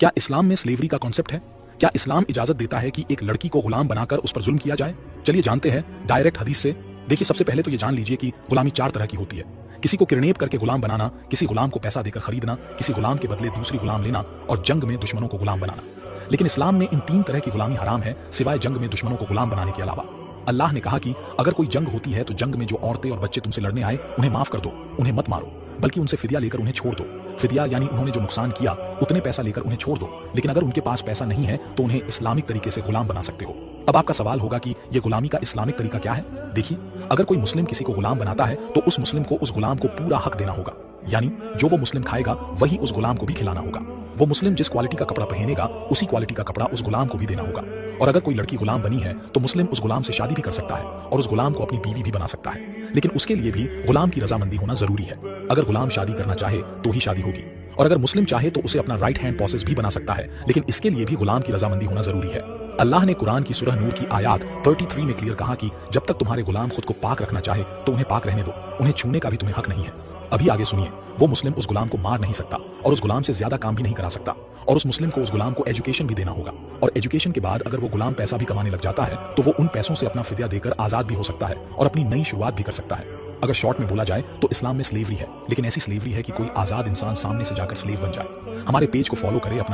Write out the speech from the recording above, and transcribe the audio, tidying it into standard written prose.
क्या इस्लाम में स्लेवरी का कॉन्सेप्ट है? क्या इस्लाम इजाजत देता है कि एक लड़की को गुलाम बनाकर उस पर जुल्म किया जाए? चलिए जानते हैं डायरेक्ट हदीस से। देखिए, सबसे पहले तो ये जान लीजिए कि गुलामी 4 तरह की होती है। किसी को किडनैप करके गुलाम बनाना, किसी गुलाम को पैसा देकर खरीदना, किसी गुलाम के बदले दूसरी गुलाम लेना और जंग में दुश्मनों को गुलाम बनाना। लेकिन इस्लाम में इन 3 तरह की गुलामी हराम है, सिवाय जंग में दुश्मनों को गुलाम बनाने के अलावा। अल्लाह ने कहा कि अगर कोई जंग होती है तो जंग में जो औरतें और बच्चे तुमसे लड़ने आए उन्हें माफ कर दो, उन्हें मत मारो, बल्कि उनसे फिदिया लेकर उन्हें छोड़ दो। फिदिया यानी उन्होंने जो नुकसान किया उतने पैसा लेकर उन्हें छोड़ दो। लेकिन अगर उनके पास पैसा नहीं है तो उन्हें इस्लामिक तरीके से गुलाम बना सकते हो। अब आपका सवाल होगा कि ये गुलामी का इस्लामिक तरीका क्या है? देखिए, अगर कोई मुस्लिम किसी को गुलाम बनाता है तो उस मुस्लिम को उस गुलाम को पूरा हक देना होगा, यानी जो वो मुस्लिम खाएगा वही उस गुलाम को भी खिलाना होगा। वो मुस्लिम जिस क्वालिटी का कपड़ा पहनेगा उसी क्वालिटी का कपड़ा उस गुलाम को भी देना होगा। और अगर कोई लड़की गुलाम बनी है तो मुस्लिम उस गुलाम से शादी भी कर सकता है और उस गुलाम को अपनी बीवी भी बना सकता है। लेकिन उसके लिए भी गुलाम की रजामंदी होना जरूरी है। अगर गुलाम शादी करना चाहे तो ही शादी होगी, और अगर मुस्लिम चाहे तो उसे अपना राइट हैंड बॉसेस भी बना सकता है, लेकिन इसके लिए भी गुलाम की रजामंदी होना जरूरी है। अल्लाह ने कुरान की सूरह नूर की आयत 33 में क्लियर कहा कि जब तक तुम्हारे गुलाम खुद को पाक रखना चाहे तो उन्हें पाक रहने दो, उन्हें छूने का भी तुम्हें हक नहीं है। अभी आगे सुनिए, वो मुस्लिम उस गुलाम को मार नहीं सकता और उस गुलाम से ज्यादा काम भी नहीं करा सकता, और उस मुस्लिम को उस गुलाम को एजुकेशन भी देना होगा, और एजुकेशन के बाद अगर वो गुलाम पैसा भी कमाने लग जाता है तो वो उन पैसों से अपना फिदिया देकर आजाद भी हो सकता है और अपनी नई शुरुआत भी कर सकता है। अगर शॉर्ट में बोला जाए तो इस्लाम में स्लेवरी है, लेकिन ऐसी स्लेवरी है कि कोई आजाद इंसान सामने से जाकर स्लेव बन जाए। हमारे पेज को फॉलो करें, अपना